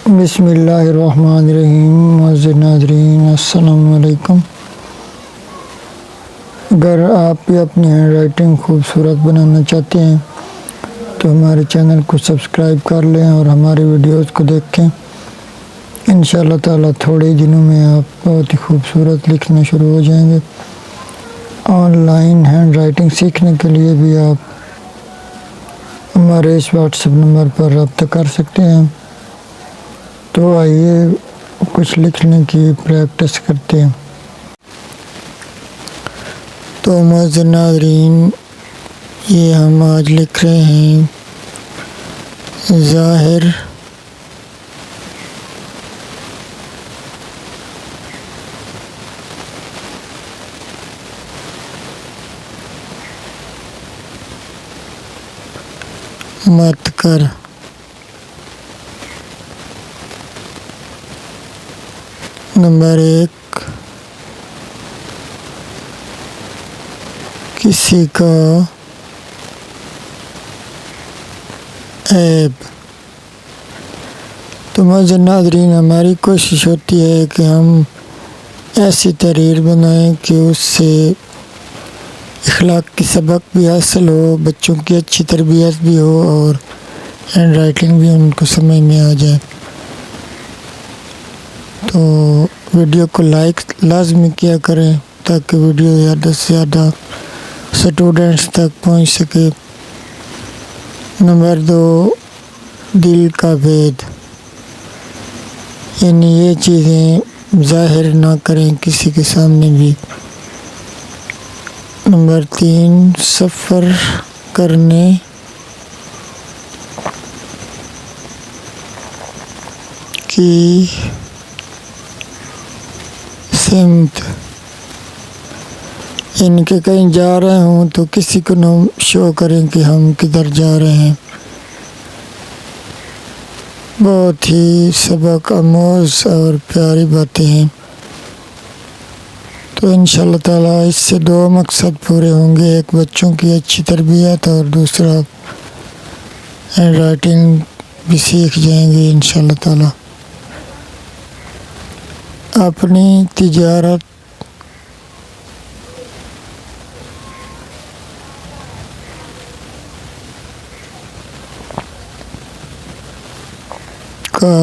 بسم اللہ الرحمن الرحیم۔ معزز ناظرین السلام علیکم۔ اگر آپ بھی اپنی ہینڈ رائٹنگ خوبصورت بنانا چاہتے ہیں تو ہمارے چینل کو سبسکرائب کر لیں اور ہماری ویڈیوز کو دیکھیں۔ انشاءاللہ تعالیٰ تھوڑے دنوں میں آپ بہت ہی خوبصورت لکھنا شروع ہو جائیں گے۔ آن لائن ہینڈ رائٹنگ سیکھنے کے لیے بھی آپ ہمارے اس واٹس ایپ نمبر پر رابطہ کر سکتے ہیں۔ تو آئیے کچھ لکھنے کی پریکٹس کرتے ہیں۔ تو معزز ناظرین، یہ ہم آج لکھ رہے ہیں ظاہر مت کر۔ نمبر 1، کسی کا عیب۔ تو معزز ناظرین، ہماری کوشش ہوتی ہے کہ ہم ایسی تحریر بنائیں کہ اس سے اخلاق کی سبق بھی حاصل ہو، بچوں کی اچھی تربیت بھی ہو اور ہینڈ رائٹنگ بھی ان کو سمجھ میں آ جائے۔ تو ویڈیو کو لائک لازمی کیا کریں تاکہ ویڈیو زیادہ سے زیادہ اسٹوڈنٹس تک پہنچ سکے۔ نمبر 2، دل کا بھید، یعنی یہ چیزیں ظاہر نہ کریں کسی کے سامنے بھی۔ نمبر 3، سفر کرنے کی سمت، یعنی کہ کہیں جا رہے ہوں تو کسی کو نہ شو کریں کہ ہم کدھر جا رہے ہیں۔ بہت ہی سبق آموز اور پیاری باتیں ہیں۔ تو انشاءاللہ تعالیٰ اس سے 2 مقصد پورے ہوں گے، ایک بچوں کی اچھی تربیت اور دوسرا ہینڈ رائٹنگ بھی سیکھ جائیں گے انشاءاللہ تعالیٰ۔ اپنی تجارت کا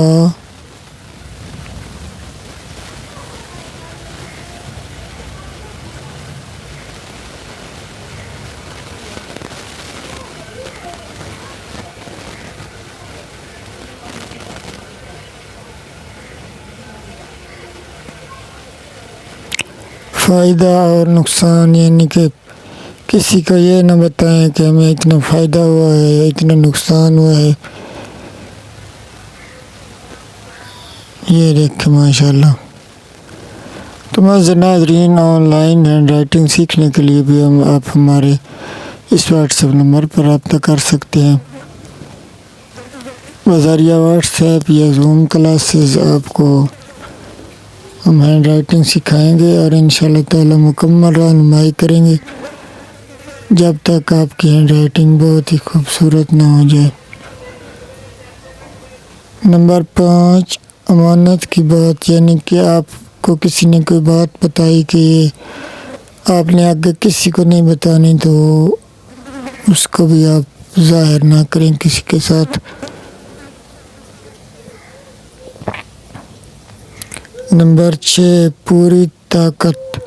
فائدہ اور نقصان، یعنی کہ کسی کو یہ نہ بتائیں کہ ہمیں اتنا فائدہ ہوا ہے یا اتنا نقصان ہوا ہے۔ یہ دیکھیں ماشاءاللہ۔ تو معزز ناظرین، آن لائن ہینڈ رائٹنگ سیکھنے کے لیے بھی آپ ہمارے اس واٹس ایپ نمبر پر رابطہ کر سکتے ہیں۔ بذریعہ واٹس ایپ یا زوم کلاسز آپ کو ہم ہینڈ رائٹنگ سکھائیں گے اور انشاءاللہ تعالیٰ مکمل رہنمائی کریں گے جب تک آپ کی ہینڈ رائٹنگ بہت ہی خوبصورت نہ ہو جائے۔ نمبر 5، امانت کی بات، یعنی کہ آپ کو کسی نے کوئی بات بتائی کہ یہ آپ نے آگے کسی کو نہیں بتانی، تو اس کو بھی آپ ظاہر نہ کریں کسی کے ساتھ۔ نمبر 6، پوری طاقت،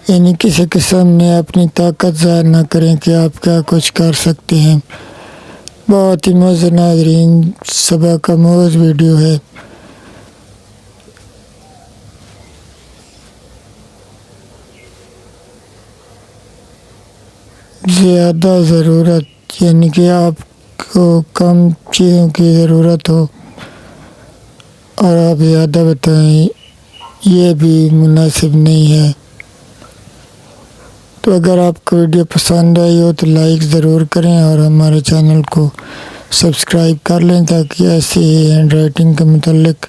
یعنی کسی کے سامنے اپنی طاقت ظاہر نہ کریں کہ آپ کیا کچھ کر سکتے ہیں۔ بہت ہی معزز ناظرین، سبق آموز ویڈیو ہے۔ زیادہ ضرورت، یعنی کہ آپ کو کم چیزوں کی ضرورت ہو اور آپ زیادہ بتائیں، یہ بھی مناسب نہیں ہے۔ تو اگر آپ کو ویڈیو پسند آئی ہو تو لائک ضرور کریں اور ہمارے چینل کو سبسکرائب کر لیں تاکہ ایسے ہی ہینڈ رائٹنگ کے متعلق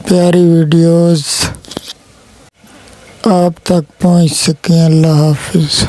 پیاری ویڈیوز آپ تک پہنچ سکیں۔ اللہ حافظ۔